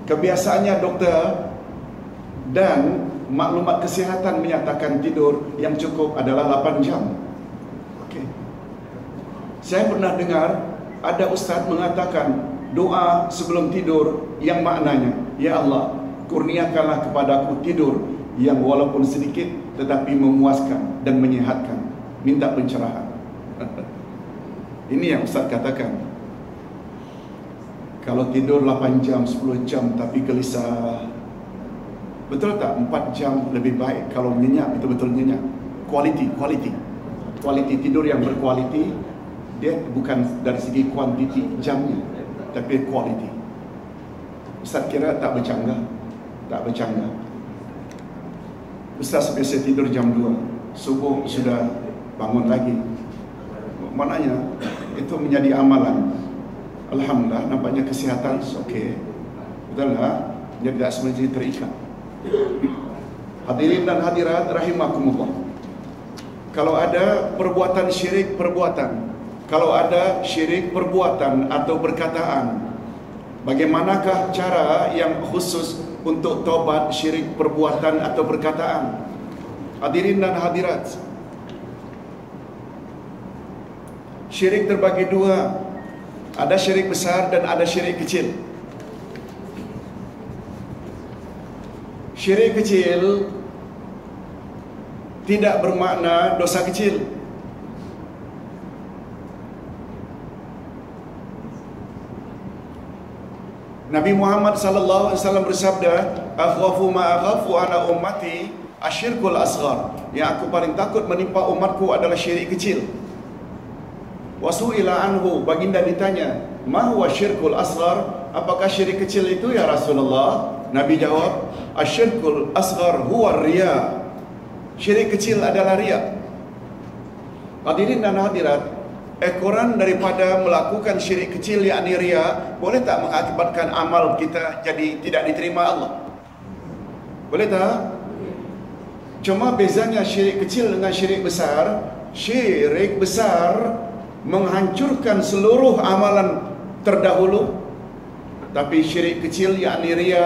Kebiasaannya doktor dan maklumat kesihatan menyatakan tidur yang cukup adalah 8 jam. Okey. Saya pernah dengar ada ustaz mengatakan doa sebelum tidur yang maknanya, ya Allah, kurniakanlah kepadaku tidur yang walaupun sedikit tetapi memuaskan dan menyihatkan. Minta pencerahan. Ini yang ustaz katakan. Kalau tidur 8 jam, 10 jam tapi gelisah, betul tak 4 jam lebih baik kalau nyenyak, betul-betul nyenyak. Kualiti tidur yang berkualiti, dia bukan dari segi kuantiti jamnya, tapi kualiti. Ustaz kira tak bercanggah? Tak bercanggah. Ustaz biasa tidur jam 2, subuh sudah bangun lagi. Maknanya itu menjadi amalan. Alhamdulillah, nampaknya kesihatan okey. Betul tak? Dia tidak semestinya terikat. Hadirin dan hadirat rahimakumullah. Kalau ada perbuatan syirik perbuatan, kalau ada syirik perbuatan atau perkataan, bagaimanakah cara yang khusus untuk taubat syirik perbuatan atau perkataan? Hadirin dan hadirat, syirik terbagi dua. Ada syirik besar dan ada syirik kecil. Syirik kecil tidak bermakna dosa kecil. Nabi Muhammad sallallahu alaihi wasallam bersabda, "Akhafu ma akhafu ala ummati asyirkul asghar." Yang aku paling takut menimpa umatku adalah syirik kecil. Wasu'ila anhu, baginda ditanya, "Ma huwa syirkul asghar?" Apakah syirik kecil itu ya Rasulullah? Nabi jawab, "Asyirkul asghar huwa riya." Syirik kecil adalah riya. Hadirin dan hadirat, ekoran daripada melakukan syirik kecil yakni riya boleh tak mengakibatkan amal kita jadi tidak diterima Allah? Boleh tak? Cuma bezanya syirik kecil dengan syirik besar, syirik besar menghancurkan seluruh amalan terdahulu, tapi syirik kecil yakni riya,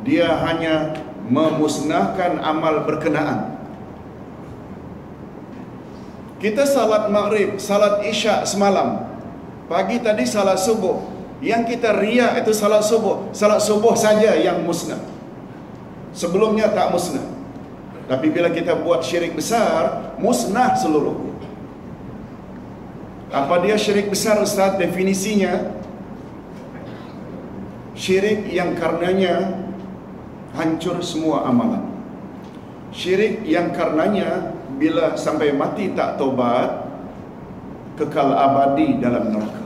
dia hanya memusnahkan amal berkenaan. Kita salat maghrib, salat isyak semalam, pagi tadi salat subuh, yang kita riya itu salat subuh saja yang musnah, sebelumnya tak musnah. Tapi bila kita buat syirik besar, musnah seluruhnya. Apa dia syirik besar Ustaz? Definisinya, syirik yang karenanya hancur semua amalan. Syirik yang karenanya bila sampai mati tak taubat, kekal abadi dalam neraka.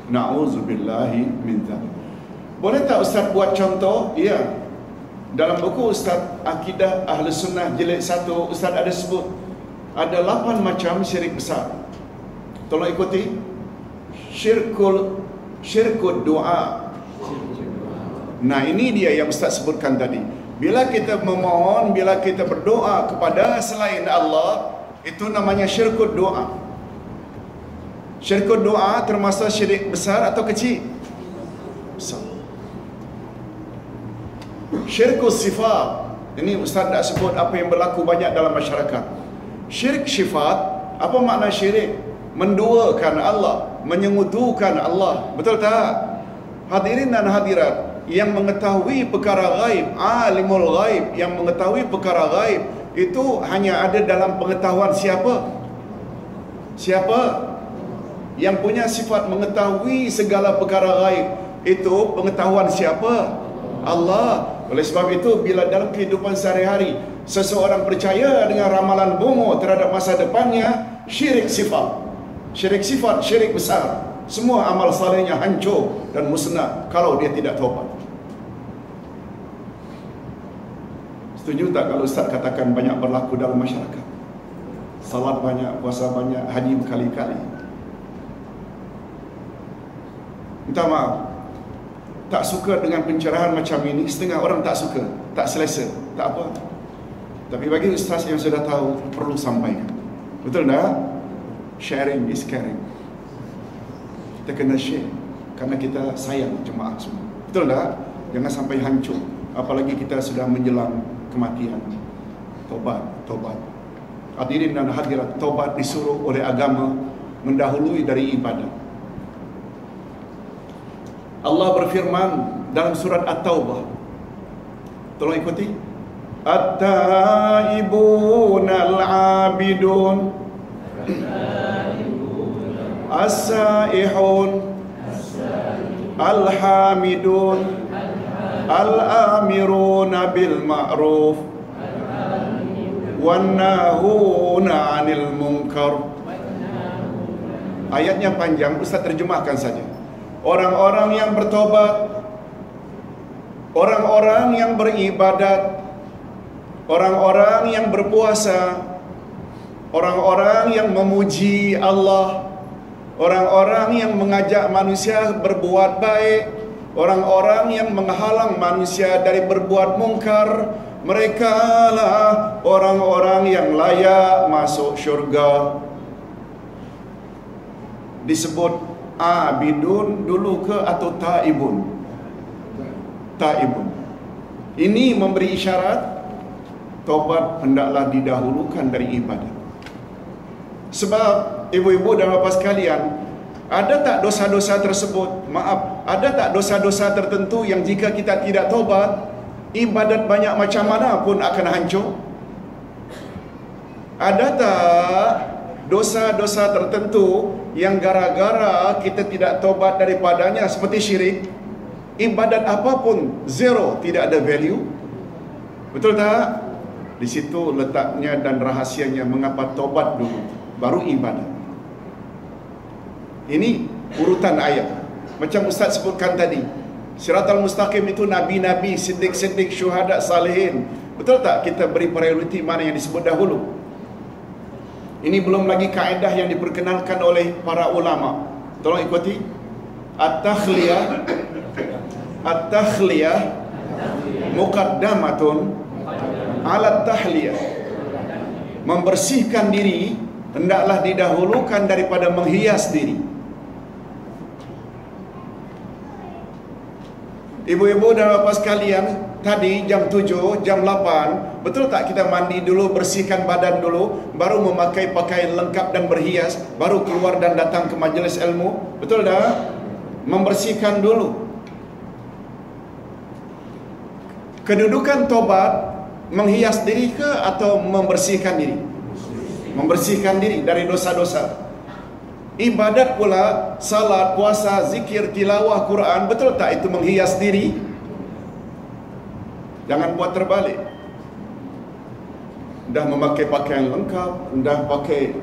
Na'udzubillahi min dzalik. Boleh tak Ustaz buat contoh? Ya. Dalam buku Ustaz Akidah Ahli Sunnah jilid 1, Ustaz ada sebut ada 8 macam syirik besar. Tolong ikuti. Syirkul doa. Nah, ini dia yang Ustaz sebutkan tadi. Bila kita memohon, bila kita berdoa kepada selain Allah, itu namanya syirkul doa. Syirkul doa termasuk syirik besar atau kecil? Besar. Syirkul sifat, ini Ustaz tak sebut apa yang berlaku banyak dalam masyarakat. Syirik sifat, apa makna syirik? Menduakan Allah, menyengutukan Allah. Betul tak? Hadirin dan hadirat, yang mengetahui perkara gaib, alimul gaib, yang mengetahui perkara gaib itu hanya ada dalam pengetahuan siapa? Siapa? Yang punya sifat mengetahui segala perkara gaib, itu pengetahuan siapa? Allah. Oleh sebab itu, bila dalam kehidupan sehari-hari seseorang percaya dengan ramalan bomo terhadap masa depannya, syirik sifat. Syirik sifat, syirik besar. Semua amal salehnya hancur dan musnah kalau dia tidak taubat. Setuju tak kalau Ustaz katakan banyak berlaku dalam masyarakat? Salat banyak, puasa banyak, haji berkali-kali. Minta maaf, tak suka dengan pencerahan macam ini. Setengah orang tak suka, tak selesa, tak apa. Tapi bagi Ustaz yang sudah tahu, perlu sampaikan. Betul tak? Sharing is caring. Kita kena share kerana kita sayang jemaah semua. Betul tak? Jangan sampai hancur. Apalagi kita sudah menjelang kematian. Tobat, tobat. Hadirin dan hadirat, tobat disuruh oleh agama mendahului dari ibadah. Allah berfirman dalam surat At-Taubah. Tolong ikuti. At-taibun al-abidun as-saihun al-hamidun al-amiruna bil ma'ruf wan-nahuna 'anil munkar. Ayatnya panjang, Ustaz terjemahkan saja. Orang-orang yang bertobat, orang-orang yang beribadat, orang-orang yang berpuasa, orang-orang yang memuji Allah, orang-orang yang mengajak manusia berbuat baik, orang-orang yang menghalang manusia dari berbuat mungkar, mereka lah orang-orang yang layak masuk syurga. Disebut abidun dulu ke atau taibun? Taibun. Ini memberi isyarat tobat hendaklah didahulukan dari ibadah. Sebab ibu-ibu dan bapa sekalian, ada tak dosa-dosa tersebut? Maaf, ada tak dosa-dosa tertentu yang jika kita tidak tobat, ibadat banyak macam mana pun akan hancur? Ada tak dosa-dosa tertentu yang gara-gara kita tidak tobat daripadanya, seperti syirik, ibadat apapun zero, tidak ada value? Betul tak? Di situ letaknya dan rahasianya mengapa tobat dulu baru ibadat. Ini urutan ayat. Macam Ustaz sebutkan tadi, Siratal Mustaqim itu nabi-nabi, siddiq-siddiq, syuhada, salihin. Betul tak kita beri prioriti mana yang disebut dahulu? Ini belum lagi kaedah yang diperkenalkan oleh para ulama. Tolong ikuti. At-takhliyah muqaddamatun ala tahliyah. Membersihkan diri hendaklah didahulukan daripada menghias diri. Ibu-ibu dan bapa sekalian, tadi jam 7, jam 8, betul tak kita mandi dulu, bersihkan badan dulu, baru memakai pakaian lengkap dan berhias, baru keluar dan datang ke majlis ilmu? Betul tak? Membersihkan dulu. Kedudukan tobat menghias diri ke atau membersihkan diri? Membersihkan diri dari dosa-dosa. Ibadat pula, salat, puasa, zikir, tilawah Quran, betul tak itu menghias diri? Jangan buat terbalik. Dah memakai pakaian lengkap, dah pakai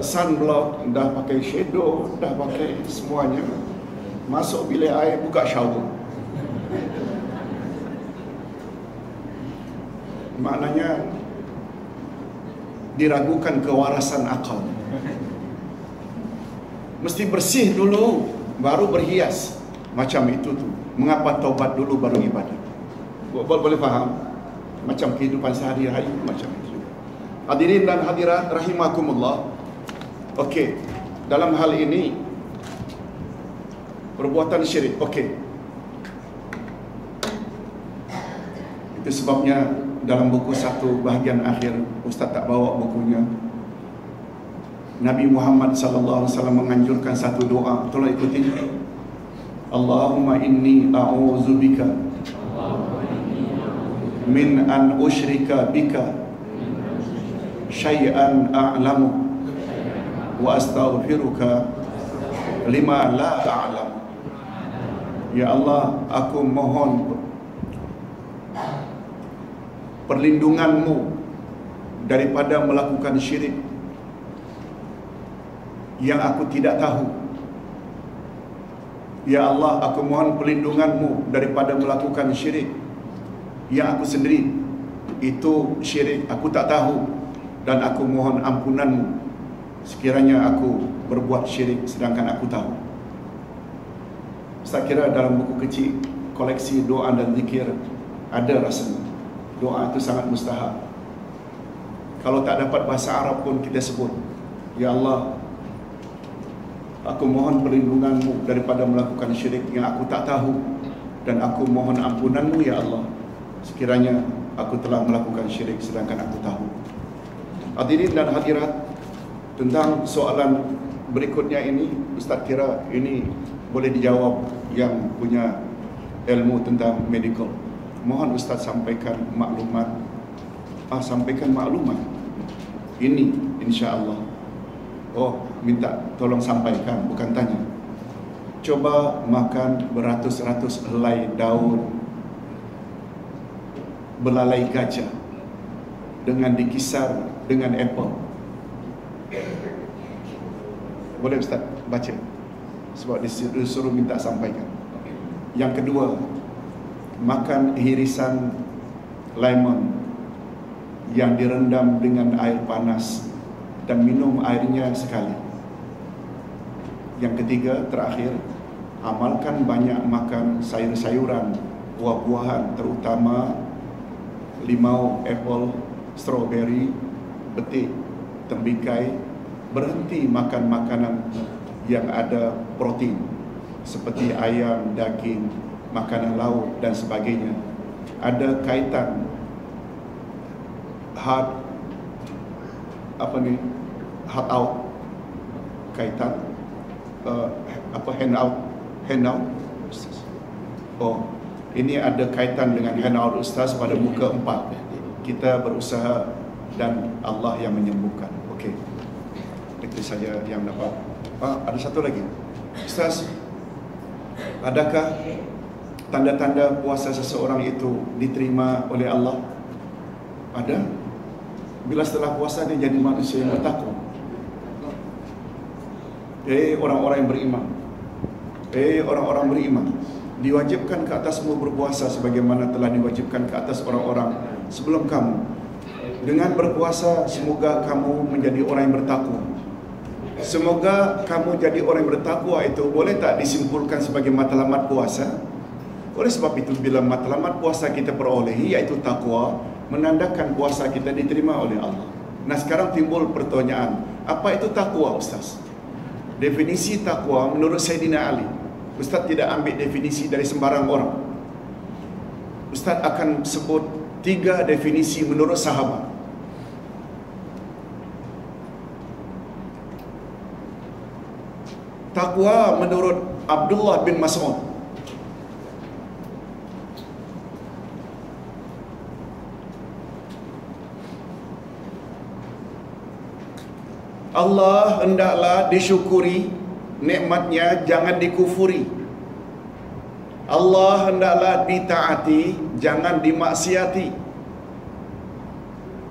sunblock, dah pakai shadow, dah pakai semuanya, masuk bilik air, buka shower. Maknanya diragukan kewarasan akal. Mesti bersih dulu baru berhias. Macam itu tu. Mengapa taubat dulu baru ibadah? Boleh faham? Macam kehidupan sehari-hari macam itu. Hadirin dan hadirat rahimakumullah. Okey, dalam hal ini perbuatan syirik. Okey. Itu sebabnya dalam buku satu bahagian akhir, Ustaz tak bawa bukunya, Nabi Muhammad sallallahu alaihi wasallam menganjurkan satu doa. Tolong ikuti. Allahumma inni a'udzubika min an usyrika bika syai'an a'lamu wa astaghfiruka lima la a'lam. Ya Allah, aku mohon perlindunganmu daripada melakukan syirik yang aku tidak tahu. Ya Allah, aku mohon perlindunganmu daripada melakukan syirik yang aku sendiri itu syirik, aku tak tahu, dan aku mohon ampunanmu sekiranya aku berbuat syirik sedangkan aku tahu. Saya kira dalam buku kecil koleksi doa dan zikir ada rasanya. Doa itu sangat mustahab. Kalau tak dapat bahasa Arab pun kita sebut, Ya Allah, aku mohon perlindunganmu daripada melakukan syirik yang aku tak tahu dan aku mohon ampunanmu ya Allah sekiranya aku telah melakukan syirik sedangkan aku tahu. Hadirin dan hadirat, tentang soalan berikutnya ini, Ustaz kira ini boleh dijawab yang punya ilmu tentang medical. Mohon Ustaz sampaikan maklumat. Sampaikan maklumat ini insya-Allah. Oh, minta tolong sampaikan, bukan tanya. Coba makan beratus-ratus helai daun belalai gajah dengan dikisar dengan apple. Boleh Ustaz baca? Sebab disuruh minta sampaikan. Yang kedua, makan irisan lemon yang direndam dengan air panas dan minum airnya sekali. Yang ketiga, terakhir, amalkan banyak makan sayur-sayuran, buah-buahan, terutama limau, apple, strawberry, betik, tembikai. Berhenti makan makanan yang ada protein seperti ayam, daging, makanan laut dan sebagainya. Ada kaitan heart out, kaitan handout. Oh, ini ada kaitan dengan handout Ustaz pada muka 4. Kita berusaha dan Allah yang menyembuhkan. Okey, itu saja yang dapat. Ada satu lagi Ustaz, adakah tanda-tanda puasa seseorang itu diterima oleh Allah? Ada. Bila setelah puasa dia jadi manusia yang bertakwa. Orang-orang yang beriman, orang-orang beriman, diwajibkan ke atasmu berpuasa sebagaimana telah diwajibkan ke atas orang-orang sebelum kamu. Dengan berpuasa semoga kamu menjadi orang yang bertakwa. Semoga kamu jadi orang yang bertakwa itu boleh tak disimpulkan sebagai matlamat puasa? Oleh sebab itu, bila matlamat puasa kita perolehi iaitu takwa, menandakan puasa kita diterima oleh Allah. Nah, sekarang timbul pertanyaan, apa itu takwa Ustaz? Definisi takwa menurut Sayyidina Ali, Ustaz tidak ambil definisi dari sembarang orang. Ustaz akan sebut 3 definisi menurut sahabat. Takwa menurut Abdullah bin Mas'ud, Allah hendaklah disyukuri nikmatnya, jangan dikufuri. Allah hendaklah ditaati, jangan dimaksiati.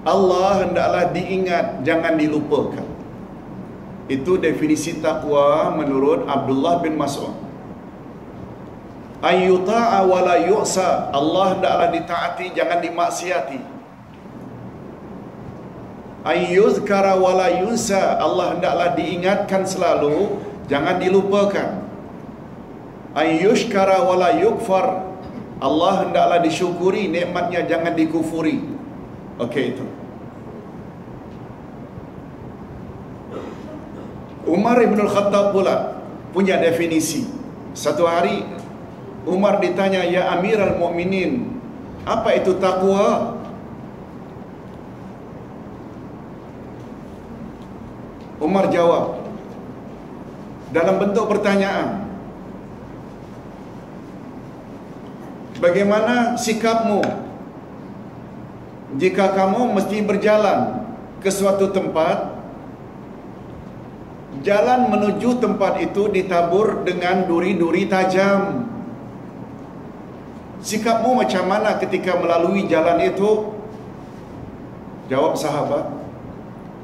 Allah hendaklah diingat, jangan dilupakan. Itu definisi takwa menurut Abdullah bin Mas'ud. Ayyuta'a wa la yu'sa, Allah hendaklah ditaati, jangan dimaksiati. Ayyuzkara wa la yunsa, Allah hendaklah diingatkan selalu, jangan dilupakan. Ayyushkara wa la yukfar, Allah hendaklah disyukuri nikmatnya, jangan dikufuri. Okey, itu. Umar Ibn Al-Khattab pula punya definisi. Satu hari Umar ditanya, ya Amirul Mukminin, apa itu takwa? Umar jawab dalam bentuk pertanyaan, bagaimana sikapmu jika kamu mesti berjalan ke suatu tempat, jalan menuju tempat itu ditabur dengan duri-duri tajam? Sikapmu macam mana ketika melalui jalan itu? Jawab sahabat,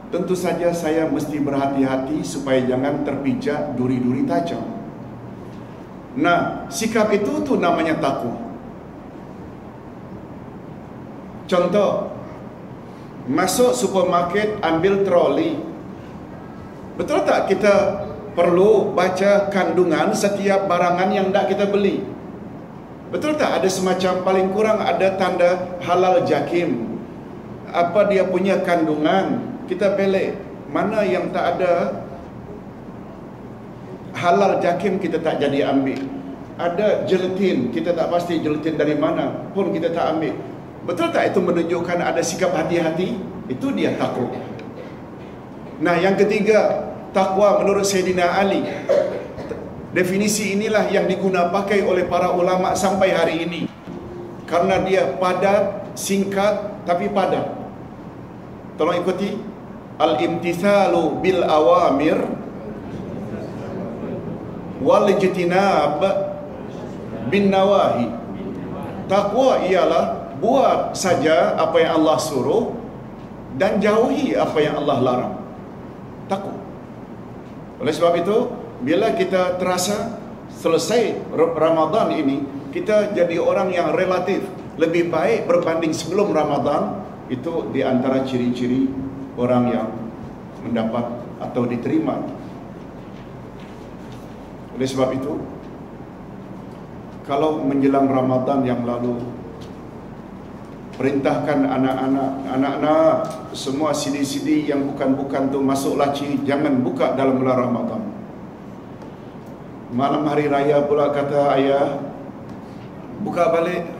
tentu saja saya mesti berhati-hati supaya jangan terpijak duri-duri tajam. Nah, sikap itu tuh namanya takwa. Contoh, masuk supermarket ambil troli. Betul tak kita perlu baca kandungan setiap barangan yang nak kita beli? Betul tak ada semacam paling kurang ada tanda halal jakim? Apa dia punya kandungan? Kita pilih mana yang tak ada halal jakim, kita tak jadi ambil. ada gelatin, kita tak pasti gelatin dari mana pun kita tak ambil. Betul tak itu menunjukkan ada sikap hati-hati? Itu dia takwa. Nah, yang ketiga, takwa menurut Sayyidina Ali. Definisi inilah yang diguna pakai oleh para ulama sampai hari ini. Karena dia padat, singkat tapi padat. Tolong ikuti. Al-imtithalu bil awamir wal ijtinab bin nawahi. Takwa ialah buat saja apa yang Allah suruh dan jauhi apa yang Allah larang. Takwa. Oleh sebab itu, bila kita terasa selesai Ramadan ini, kita jadi orang yang relatif lebih baik berbanding sebelum Ramadan. Itu di antara ciri-ciri orang yang mendapat atau diterima. Oleh sebab itu, kalau menjelang Ramadan yang lalu, perintahkan anak-anak semua CD-CD yang bukan-bukan tu masuk laci, jangan buka dalam bulan Ramadan. Malam hari raya pula kata ayah, buka balik.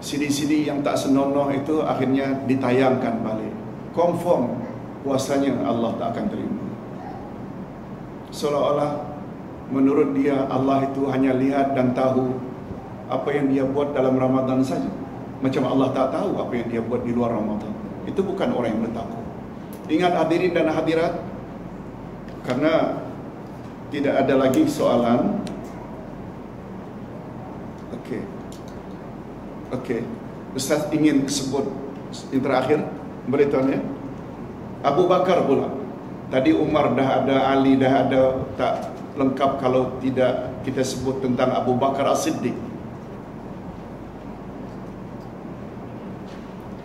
CD-CD yang tak senonoh itu akhirnya ditayangkan balik. Confirm puasanya Allah tak akan terima. Seolah-olah menurut dia Allah itu hanya lihat dan tahu apa yang dia buat dalam Ramadan saja. Macam Allah tak tahu apa yang dia buat di luar Ramadan. Itu bukan orang yang bertakwa. Ingat hadirin dan hadirat, karena tidak ada lagi soalan. Okey. Ustaz ingin sebut yang terakhir, boleh tuan ya? Abu Bakar pula. Tadi Umar dah ada, Ali dah ada, tak lengkap kalau tidak kita sebut tentang Abu Bakar As-Siddiq.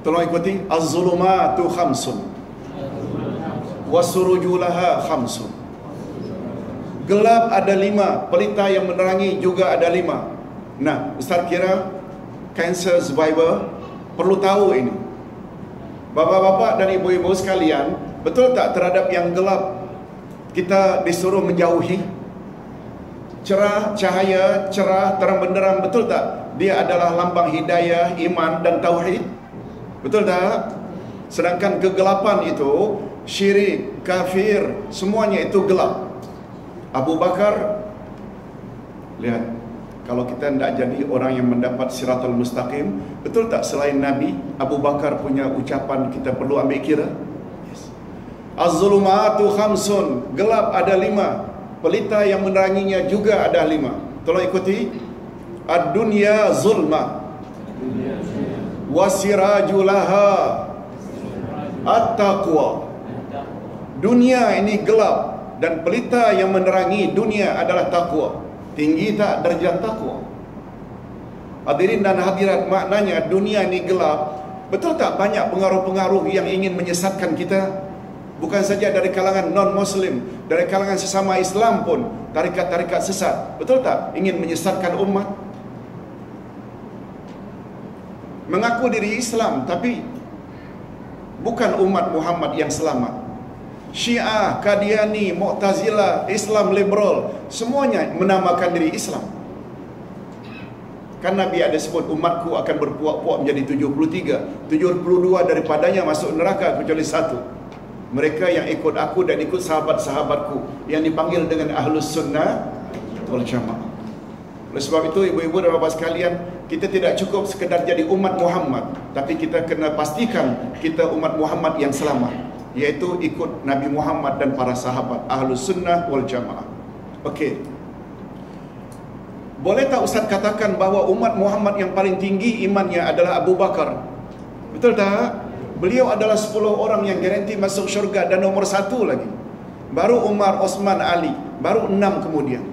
Tolong ikuti. Az-zulumatu khamsun wasurujulaha khamsun. Gelap ada 5, pelita yang menerangi juga ada 5. Nah, Ustaz kira cancer survivor perlu tahu ini. Bapa-bapa dan ibu-ibu sekalian, betul tak terhadap yang gelap kita disuruh menjauhi? Cerah, cahaya, cerah, terang benderang, betul tak? Dia adalah lambang hidayah, iman dan tauhid. Betul tak? Sedangkan kegelapan itu, syirik, kafir, semuanya itu gelap. Abu Bakar, lihat, kalau kita tidak jadi orang yang mendapat siratul mustaqim, betul tak selain Nabi, Abu Bakar punya ucapan kita perlu ambil kira? Yes. Az-zulumatu khamsun, gelap ada 5, pelita yang meneranginya juga ada 5. Tolong ikuti. Ad-dunya zulma wasirajulaha at-taqwa. Dunia ini gelap dan pelita yang menerangi dunia adalah takwa. Tinggi tak darjah takwa? Hadirin dan hadirat, maknanya dunia ini gelap. Betul tak banyak pengaruh-pengaruh yang ingin menyesatkan kita? Bukan saja dari kalangan non-Muslim, dari kalangan sesama Islam pun, tarikat-tarikat sesat. Betul tak? Ingin menyesatkan umat. Mengaku diri Islam, tapi bukan umat Muhammad yang selamat. Syiah, Qadiani, Mu'tazilah, Islam liberal, semuanya menamakan diri Islam. Kan Nabi ada sebut umatku akan berpuak-puak menjadi 73, 72 daripadanya masuk neraka kecuali 1. Mereka yang ikut aku dan ikut sahabat-sahabatku, yang dipanggil dengan Ahlus Sunnah wal Jamaah. Oleh sebab itu, ibu-ibu dan bapa sekalian, kita tidak cukup sekedar jadi umat Muhammad, tapi kita kena pastikan kita umat Muhammad yang selamat, iaitu ikut Nabi Muhammad dan para sahabat Ahlus Sunnah wal Jamaah. Okey. Boleh tak Ustaz katakan bahawa umat Muhammad yang paling tinggi imannya adalah Abu Bakar? Betul tak? Beliau adalah 10 orang yang garanti masuk syurga dan nomor 1 lagi. Baru Umar, Osman, Ali, baru 6 kemudian.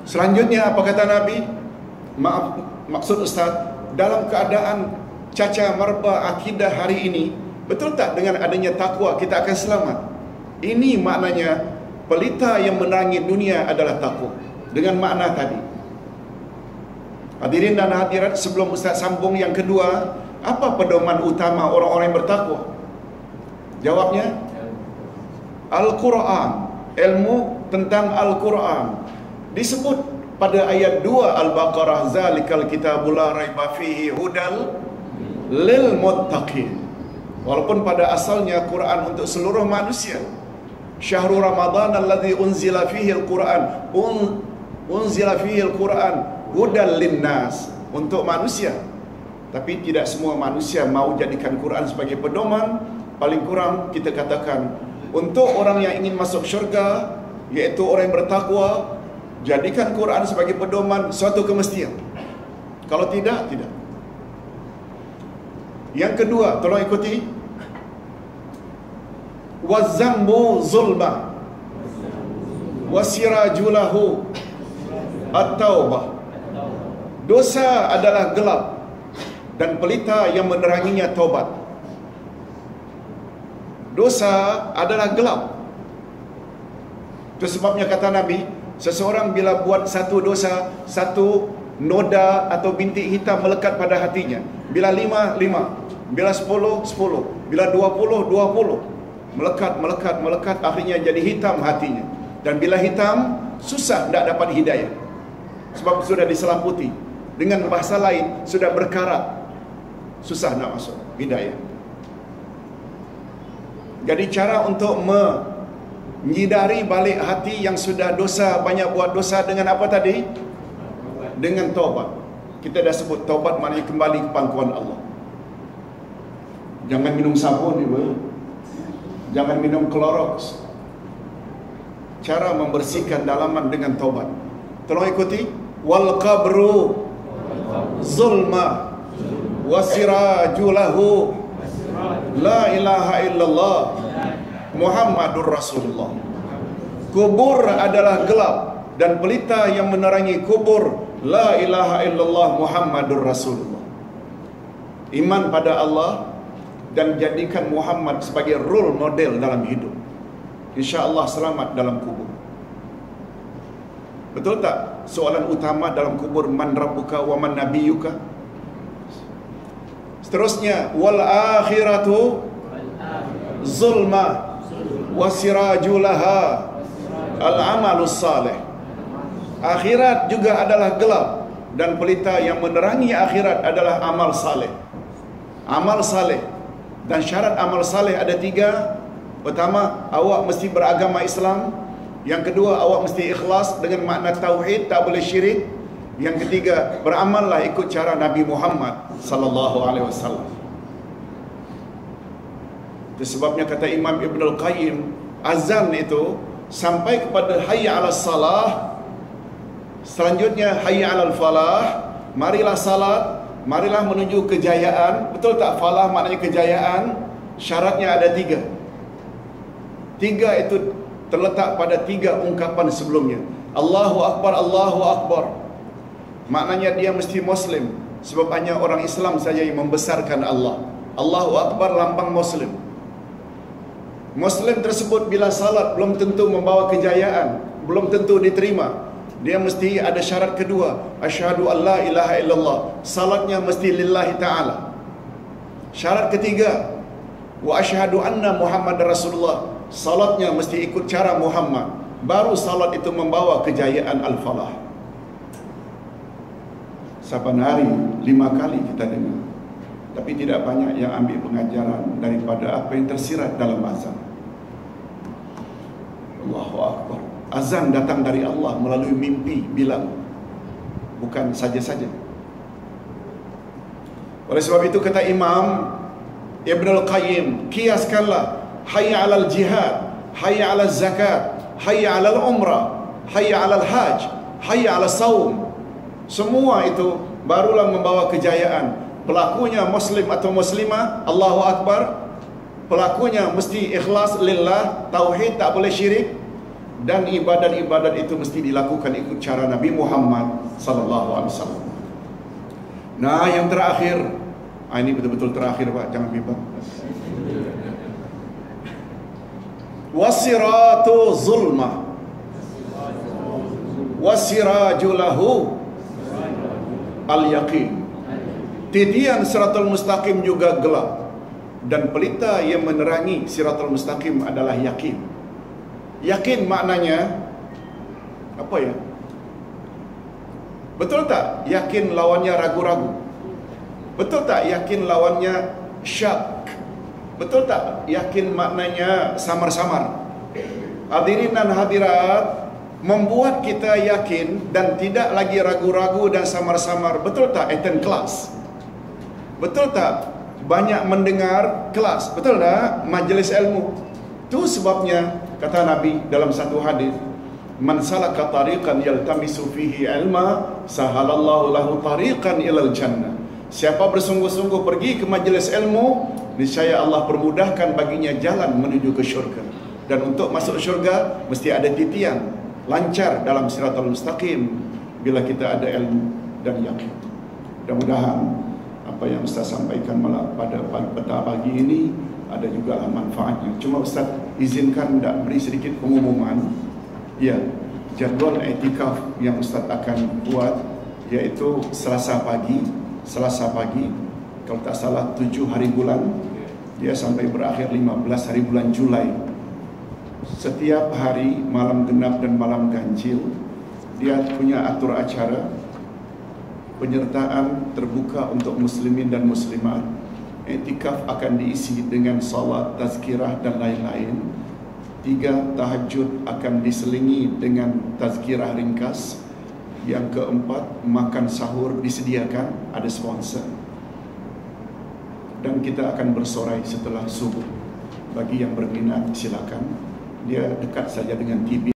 Selanjutnya apa kata Nabi? Maaf, maksud Ustaz, dalam keadaan caca marba akidah hari ini, betul tak dengan adanya takwa kita akan selamat? Ini maknanya pelita yang menerangi dunia adalah takwa. Dengan makna tadi. Hadirin dan hadirat, sebelum Ustaz sambung yang kedua, apa pedoman utama orang-orang yang bertakwa? Jawabnya? Al-Quran, ilmu tentang Al-Quran disebut pada ayat 2 Al-Baqarah, zalikal kitabul la raiba fihi hudal lil muttaqin. Walaupun pada asalnya Quran untuk seluruh manusia. Syahrul Ramadan alladzi unzila fihi al-Quran, unzila fihi al-Quran hudal linnas, untuk manusia. Tapi tidak semua manusia mau jadikan Quran sebagai pedoman. Paling kurang kita katakan untuk orang yang ingin masuk syurga, iaitu orang yang bertakwa, jadikan Quran sebagai pedoman, suatu kemestian. Kalau tidak, tidak. Yang kedua, tolong ikuti. Wazambu zulma wasirajulahu at-taubah. Dosa adalah gelap dan pelita yang meneranginya taubat. Dosa adalah gelap. Itu sebabnya kata Nabi, seseorang bila buat satu dosa, satu noda atau bintik hitam melekat pada hatinya. Bila 5, 5. Bila 10, 10. Bila 20, 20. Melekat, akhirnya jadi hitam hatinya. Dan bila hitam, susah tidak dapat hidayah. Sebab sudah diselamputi. Dengan bahasa lain, sudah berkarat. Susah nak masuk hidayah. Jadi cara untuk menyidari balik hati yang sudah dosa, banyak buat dosa, dengan apa tadi? Dengan taubat. Kita dah sebut taubat maknanya kembali ke pangkuan Allah. Jangan minum sabun ibu. Jangan minum Clorox. Cara membersihkan dalaman dengan taubat. Tolong ikuti. Wal qabru zulma wasirajulahu la ilaha illallah Muhammadur Rasulullah. Kubur adalah gelap dan pelita yang menerangi kubur la ilaha illallah Muhammadur Rasulullah. Iman pada Allah dan jadikan Muhammad sebagai role model dalam hidup. InsyaAllah selamat dalam kubur. Betul tak? Soalan utama dalam kubur, man rabbuka wa man nabiyuka. Seterusnya, wal akhiratu zulma wasirajulaha al amalus salih. Akhirat juga adalah gelap dan pelita yang menerangi akhirat adalah amal saleh. Amal saleh. Dan syarat amal saleh ada 3. Pertama, awak mesti beragama Islam. Yang kedua, awak mesti ikhlas dengan makna tauhid, tak boleh syirik. Yang ketiga, beramallah ikut cara Nabi Muhammad sallallahu alaihi wasallam. Itu sebabnya kata Imam Ibn Al-Qayyim, azan itu sampai kepada hayya 'alas salah, selanjutnya hayya 'alal falah, marilah salat, marilah menuju kejayaan. Betul tak? Falah maknanya kejayaan. Syaratnya ada 3. 3 itu terletak pada 3 ungkapan sebelumnya. Allahu Akbar, Allahu Akbar. Maknanya dia mesti Muslim. Sebab hanya orang Islam saja yang membesarkan Allah. Allahu Akbar lambang Muslim. Muslim tersebut bila salat belum tentu membawa kejayaan, belum tentu diterima. Dia mesti ada syarat kedua, asyhadu an la ilaha illallah. Salatnya mesti lillahi ta'ala. Syarat ketiga, wa asyhadu anna Muhammad Rasulullah. Salatnya mesti ikut cara Muhammad. Baru salat itu membawa kejayaan al-falah. Saban hari 5 kali kita dengar. Tapi tidak banyak yang ambil pengajaran daripada apa yang tersirat dalam azan. Allahu Akbar. Azan datang dari Allah melalui mimpi Bilal. Bukan saja-saja. Oleh sebab itu kata Imam Ibn Al-Qayyim, kiaskanlah hayya 'alal jihad, hayya 'alal zakat, hayya 'alal umrah, hayya 'alal hajj, hayya 'alal saum. Semua itu barulah membawa kejayaan. Pelakunya Muslim atau Muslimah, Allahu Akbar. Pelakunya mesti ikhlas lillah, tauhid, tak boleh syirik. Dan ibadat-ibadat itu mesti dilakukan ikut cara Nabi Muhammad sallallahu alaihi wasallam. Nah, yang terakhir, ini betul-betul terakhir Pak, jangan bimbang. Wasiratu zulma wasirajulahu al-yaqin. Titian siratul mustaqim juga gelap dan pelita yang menerangi siratul mustaqim adalah yakin. Yakin maknanya apa ya? Betul tak yakin lawannya ragu-ragu? Betul tak yakin lawannya syak? Betul tak yakin maknanya samar-samar? Hadirin dan hadirat, membuat kita yakin dan tidak lagi ragu-ragu dan samar-samar. Betul tak attend kelas? Betul tak banyak mendengar kelas? Betul tak majlis ilmu? Itu sebabnya kata Nabi dalam satu hadis, man salaka tariqan yaltamisu fihi ilma sahalallahu lahu tariqan ilal jannah. Siapa bersungguh-sungguh pergi ke majlis ilmu, niscaya Allah permudahkan baginya jalan menuju ke syurga. Dan untuk masuk syurga mesti ada titian, lancar dalam siratal mustaqim bila kita ada ilmu dan yakin. Mudah-mudahan apa yang Ustaz sampaikan pada petang pagi ini ada juga manfaatnya. Cuma Ustaz izinkan tak beri sedikit pengumuman. Ya, jadual i'tikaf yang Ustaz akan buat iaitu Selasa pagi, kalau tak salah 7 hari bulan, dia sampai berakhir 15 hari bulan Julai. Setiap hari malam genap dan malam ganjil dia punya atur acara penyertaan terbuka untuk muslimin dan muslimat. I'tikaf akan diisi dengan salat, tazkirah dan lain-lain. 3 tahajud akan diselingi dengan tazkirah ringkas. Yang keempat, makan sahur disediakan, ada sponsor. Dan kita akan bersorai setelah subuh. Bagi yang berminat silakan. Dia dekat saja dengan TV.